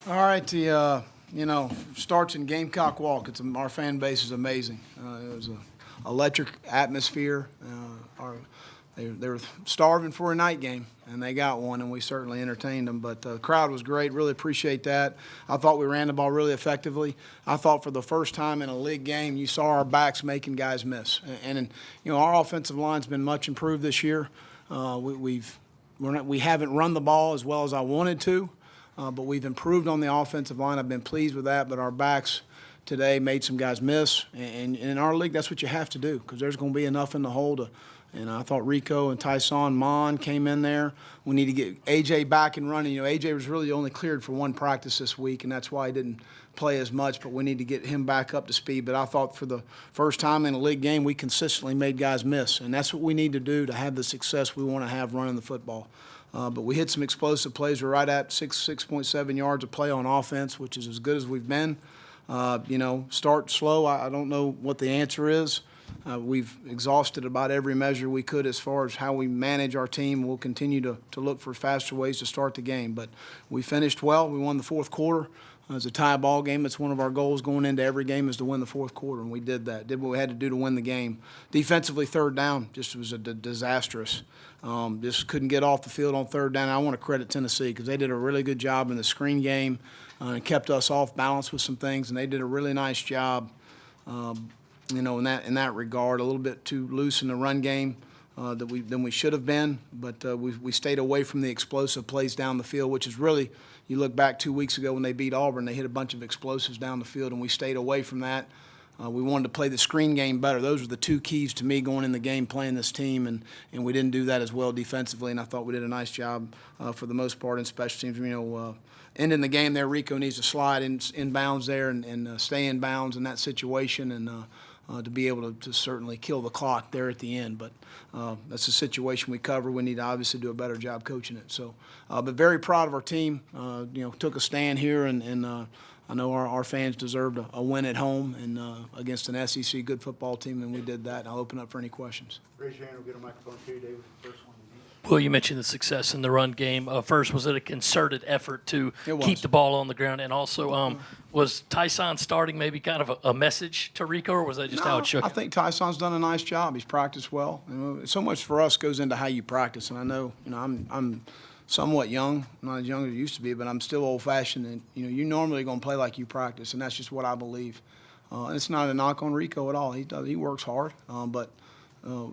All right, starts in Gamecock Walk. Our fan base is amazing. It was an electric atmosphere. They were starving for a night game, and they got one, and we certainly entertained them. But the crowd was great. Really appreciate that. I thought we ran the ball really effectively. I thought for the first time in a league game, you saw our backs making guys miss. Our offensive line's been much improved this year. We haven't run the ball as well as I wanted to. But we've improved on the offensive line. I've been pleased with that. But our backs today made some guys miss. And in our league, that's what you have to do because there's going to be enough in the hole. And I thought Rico and Tyson Mon came in there. We need to get A.J. back and running. A.J. was really only cleared for one practice this week, and that's why he didn't play as much. But we need to get him back up to speed. But I thought for the first time in a league game, we consistently made guys miss. And that's what we need to do to have the success we want to have running the football. But we hit some explosive plays. We're right at 6.7 yards of play on offense, which is as good as we've been. Start slow. I don't know what the answer is. We've exhausted about every measure we could as far as how we manage our team. We'll continue to look for faster ways to start the game. But we finished well. We won the fourth quarter. It's a tie ball game. It's one of our goals going into every game is to win the fourth quarter, and we did that. Did what we had to do to win the game. Defensively, third down just was disastrous. Just couldn't get off the field on third down. I want to credit Tennessee because they did a really good job in the screen game and kept us off balance with some things, and they did a really nice job, in that regard. A little bit too loose in the run game than we should have been, but we stayed away from the explosive plays down the field, which is really, you look back 2 weeks ago when they beat Auburn, they hit a bunch of explosives down the field, and we stayed away from that. We wanted to play the screen game better. Those were the two keys to me going in the game playing this team, and we didn't do that as well defensively, and I thought we did a nice job for the most part in special teams. Ending the game there, Rico needs to slide in bounds there and stay in bounds in that situation and to be able to certainly kill the clock there at the end. But that's a situation we cover. We need to obviously do a better job coaching it. So, but very proud of our team. Took a stand here, and I know our fans deserved a win at home and against an SEC good football team, and we did that. And I'll open up for any questions. Raise your hand. We'll get a microphone to you, David. First one. Well, you mentioned the success in the run game. First, was it a concerted effort to keep the ball on the ground? And also, was Tyson starting maybe kind of a message to Rico, or was that just how it shook? I think Tyson's done a nice job. He's practiced well. So much for us goes into how you practice. And I know, I'm somewhat young, not as young as I used to be, but I'm still old-fashioned. And, you're normally going to play like you practice, and that's just what I believe. And it's not a knock on Rico at all. He works hard, but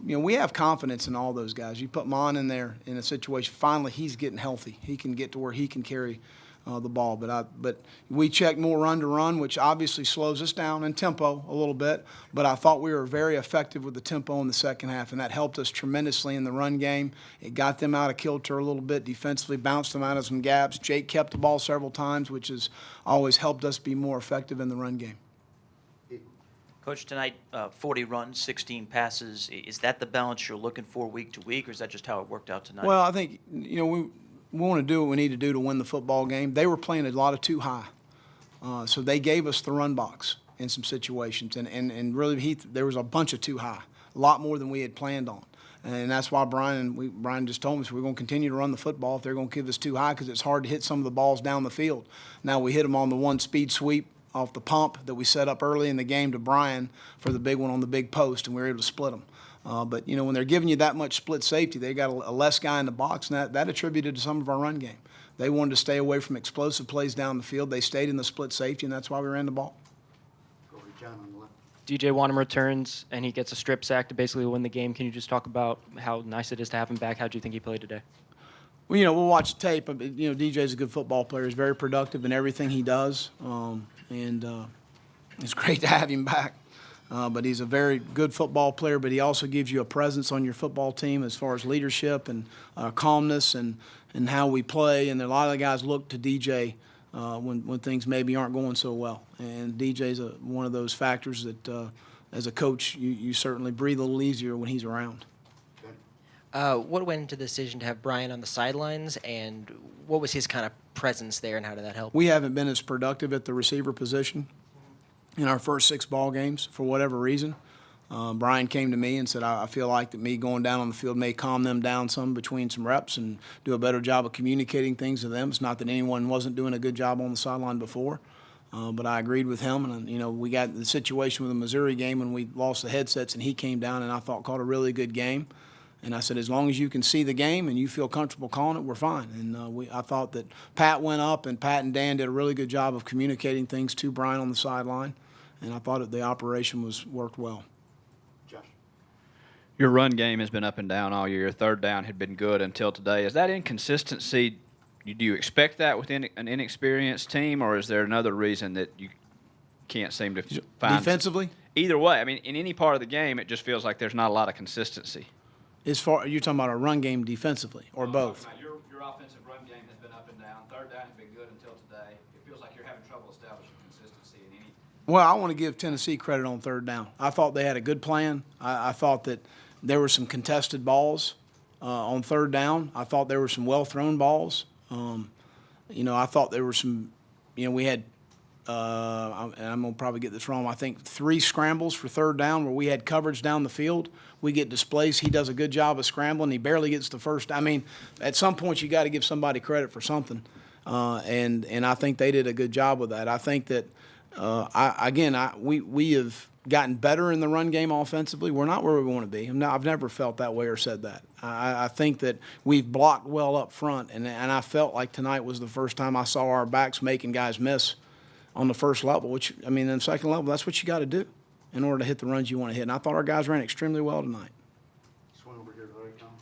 we have confidence in all those guys. You put Mon in there in a situation, finally he's getting healthy. He can get to where he can carry the ball. But we checked more run to run, which obviously slows us down in tempo a little bit. But I thought we were very effective with the tempo in the second half, and that helped us tremendously in the run game. It got them out of kilter a little bit defensively, bounced them out of some gaps. Jake kept the ball several times, which has always helped us be more effective in the run game. Coach, tonight, 40 runs, 16 passes. Is that the balance you're looking for week to week, or is that just how it worked out tonight? Well, I think, we want to do what we need to do to win the football game. They were playing a lot of too high. So they gave us the run box in some situations. And really, there was a bunch of too high, a lot more than we had planned on. And that's why Brian just told us we're going to continue to run the football if they're going to give us too high because it's hard to hit some of the balls down the field. Now we hit them on the one speed sweep off the pump that we set up early in the game to Brian for the big one on the big post, and we were able to split them. But, when they're giving you that much split safety, they got a less guy in the box, and that attributed to some of our run game. They wanted to stay away from explosive plays down the field. They stayed in the split safety, and that's why we ran the ball. Go with John on the left. DJ Wanham returns, and he gets a strip sack to basically win the game. Can you just talk about how nice it is to have him back? How do you think he played today? Well, we'll watch the tape. DJ's a good football player. He's very productive in everything he does. And it's great to have him back. But he's a very good football player, but he also gives you a presence on your football team as far as leadership and calmness and how we play. And a lot of the guys look to DJ when things maybe aren't going so well. And DJ's one of those factors that, as a coach, you certainly breathe a little easier when he's around. What went into the decision to have Brian on the sidelines, and what was his kind of presence there, and how did that help? We haven't been as productive at the receiver position in our first 6 ball games for whatever reason. Brian came to me and said, I feel like that me going down on the field may calm them down some between some reps and do a better job of communicating things to them. It's not that anyone wasn't doing a good job on the sideline before, but I agreed with him. And, we got the situation with the Missouri game when we lost the headsets and he came down and I thought called a really good game. And I said, as long as you can see the game and you feel comfortable calling it, we're fine. And I thought that Pat went up and Pat and Dan did a really good job of communicating things to Brian on the sideline. And I thought that the operation worked well. Josh. Your run game has been up and down all year. Your third down had been good until today. Is that inconsistency, do you expect that within an inexperienced team, or is there another reason that you can't seem to find? Defensively? Either way, I mean, in any part of the game, it just feels like there's not a lot of consistency. As far you're talking about our run game defensively or both? Your offensive run game has been up and down. Third down has been good until today. It feels like you're having trouble establishing consistency in any. Well, I want to give Tennessee credit on third down. I thought they had a good plan. I thought that there were some contested balls on third down. I thought there were some well-thrown balls. I thought there were some, we had, and I'm going to probably get this wrong, I think 3 scrambles for third down where we had coverage down the field. We get displaced. He does a good job of scrambling. He barely gets the first. I mean, at some point you got to give somebody credit for something, and I think they did a good job with that. I think that we have gotten better in the run game offensively. We're not where we want to be. I've never felt that way or said that. I think that we've blocked well up front, and I felt like tonight was the first time I saw our backs making guys miss on the first level, which, in the second level, that's what you got to do in order to hit the runs you want to hit. And I thought our guys ran extremely well tonight. Swing over here to Larry Conley.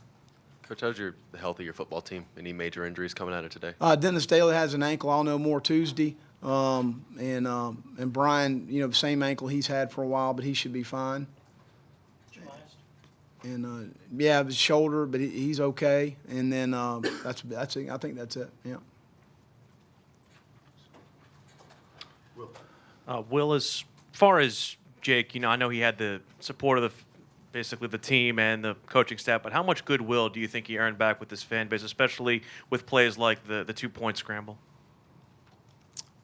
Coach, how's the health of your football team? Any major injuries coming out of today? Dennis Daly has an ankle. I'll know more Tuesday. And Brian, same ankle he's had for a while, but he should be fine. And his shoulder, but he's okay. And then that's it. I think that's it. Yeah. Will. As far as Jake, I know he had the support of basically the team and the coaching staff, but how much goodwill do you think he earned back with this fan base, especially with plays like the 2-point scramble?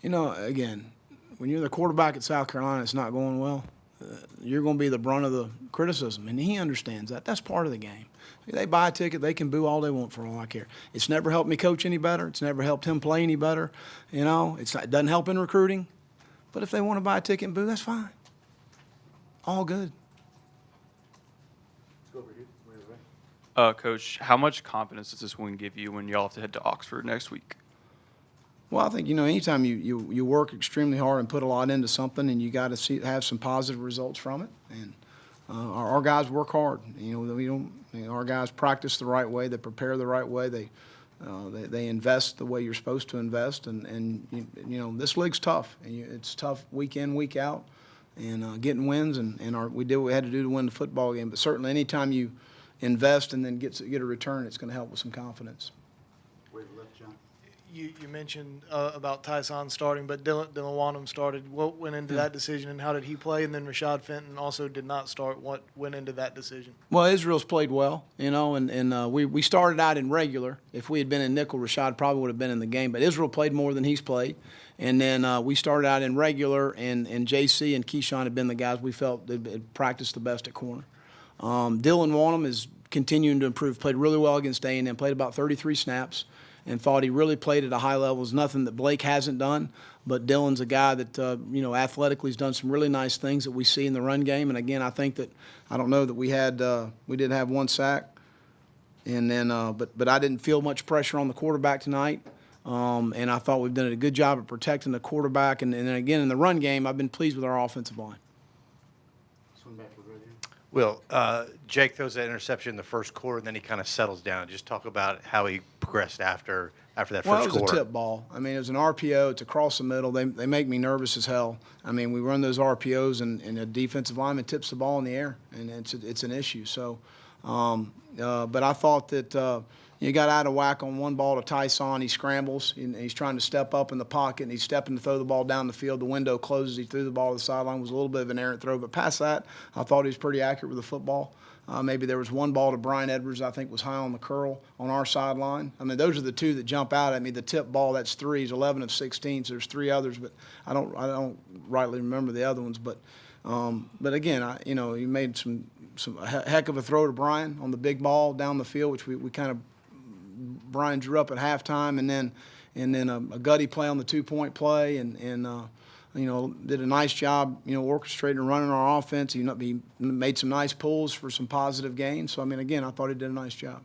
Again, when you're the quarterback at South Carolina, it's not going well. You're going to be the brunt of the criticism, and he understands that. That's part of the game. They buy a ticket, they can boo all they want for all I care. It's never helped me coach any better. It's never helped him play any better. It doesn't help in recruiting. But if they want to buy a ticket and boo, that's fine. All good. Let's go over here. Where Coach, how much confidence does this win give you when y'all have to head to Oxford next week? Well, I think, anytime you work extremely hard and put a lot into something and you got to have some positive results from it. And our guys work hard. Our guys practice the right way. They prepare the right way. They invest the way you're supposed to invest. And this league's tough. And it's tough week in, week out. And getting wins. We did what we had to do to win the football game. But certainly anytime you invest and then get a return, it's going to help with some confidence. Where to left, John? You mentioned about Tyson starting, but Dylan Wanham started. What went into that decision, and how did he play? And then Rashad Fenton also did not start. What went into that decision? Well, Israel's played well, and we started out in regular. If we had been in nickel, Rashad probably would have been in the game. But Israel played more than he's played. And then we started out in regular, and JC and Keyshawn had been the guys we felt had practiced the best at corner. Dylan Wanham is continuing to improve. Played really well against A&M. Played about 33 snaps. And thought he really played at a high level. It's nothing that Blake hasn't done, but Dylan's a guy that, athletically has done some really nice things that we see in the run game. And, again, I think that I don't know that we did have 1 sack. And then but I didn't feel much pressure on the quarterback tonight. And I thought we've done a good job of protecting the quarterback. And then, again, in the run game, I've been pleased with our offensive line. Swing back to right here. Will, Jake throws that interception in the first quarter, and then he kind of settles down. Just talk about how he progressed after that first quarter. Well, it was a tip ball. It was an RPO. It's across the middle. They make me nervous as hell. We run those RPOs, and a defensive lineman tips the ball in the air, and it's an issue. So, but I thought that you got out of whack on one ball to Tyson. He scrambles, and he's trying to step up in the pocket, and he's stepping to throw the ball down the field. The window closes. He threw the ball to the sideline. It was a little bit of an errant throw. But past that, I thought he was pretty accurate with the football. Maybe there was one ball to Brian Edwards I think was high on the curl on our sideline. Those are the 2 that jump out at me. The tip ball, that's 3. He's 11 of 16, so there's 3 others, but I don't rightly remember the other ones. But But again, he made some heck of a throw to Brian on the big ball down the field, which we kind of Brian drew up at halftime, and then a gutty play on the 2-point play, and did a nice job, orchestrating and running our offense. He made some nice pulls for some positive gains. So, I mean, again, I thought he did a nice job.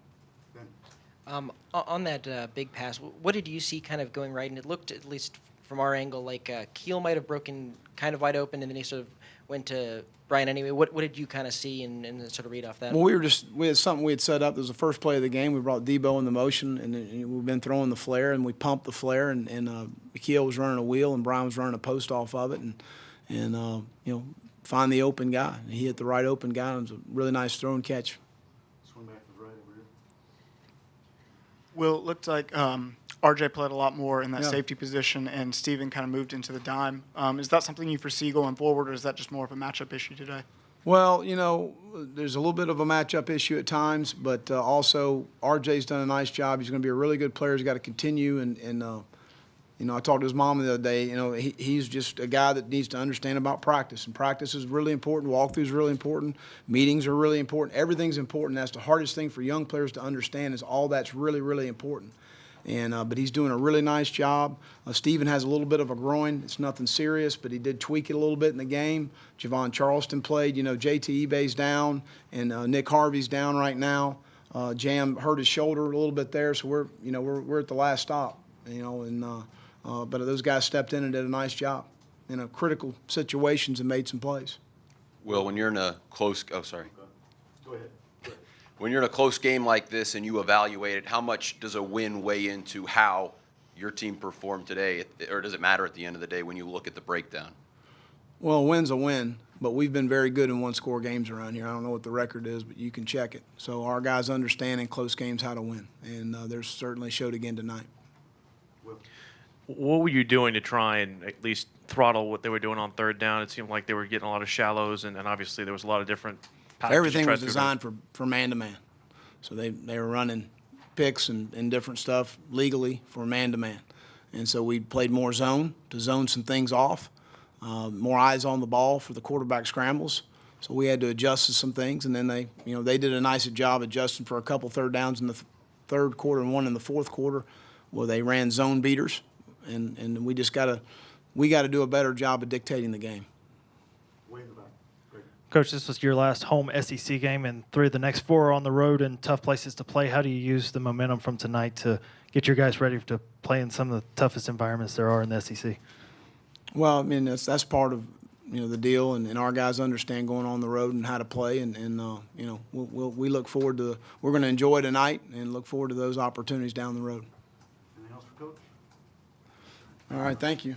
On that big pass, what did you see kind of going right? And it looked, at least from our angle, like Keel might have broken kind of wide open, and then he sort of went to Brian anyway. What did you kind of see and sort of read off that? Well, we had something we had set up. It was the first play of the game. We brought Debo in the motion, and we've been throwing the flare, and we pumped the flare, and Keel was running a wheel, and Brian was running a post off of it, and find the open guy. And he hit the right open guy. It was a really nice throw and catch. Swing back to the right over here. Will, it looked like RJ played a lot more in that Yeah. safety position, and Steven kind of moved into the dime. Is that something you foresee going forward, or is that just more of a matchup issue today? Well, there's a little bit of a matchup issue at times, but also RJ's done a nice job. He's going to be a really good player. He's got to continue, and I talked to his mom the other day. He's just a guy that needs to understand about practice, and practice is really important. Walkthrough is really important. Meetings are really important. Everything's important. That's the hardest thing for young players to understand, is all that's really, really important. But he's doing a really nice job. Steven has a little bit of a groin. It's nothing serious, but he did tweak it a little bit in the game. Javon Charleston played. JT Ebay's down, and Nick Harvey's down right now. Jam hurt his shoulder a little bit there, so we're at the last stop. But those guys stepped in and did a nice job in critical situations and made some plays. Will, when you're in a close, Go ahead. when you're in a close game like this and you evaluate it, how much does a win weigh into how your team performed today, or does it matter at the end of the day when you look at the breakdown? Well, a win's a win, but we've been very good in one-score games around here. I don't know what the record is, but you can check it. So our guys understand in close games how to win, and they're certainly showed again tonight. What were you doing to try and at least throttle what they were doing on third down? It seemed like they were getting a lot of shallows, and obviously there was a lot of different packages. Everything tried was to designed for man-to-man. So they were running picks and different stuff legally for man-to-man. And so we played more zone to zone some things off, more eyes on the ball for the quarterback scrambles. So we had to adjust to some things, and then they did a nice job adjusting for a couple third downs in the third quarter and one in the fourth quarter, where they ran zone beaters, and we just got to do a better job of dictating the game. Way in the back. Great. Coach, this was your last home SEC game, and 3 of the next 4 are on the road and tough places to play. How do you use the momentum from tonight to get your guys ready to play in some of the toughest environments there are in the SEC? Well, I mean, that's part of the deal, and our guys understand going on the road and how to play, and we look forward to we're going to enjoy tonight and look forward to those opportunities down the road. Anything else for Coach? All right, thank you.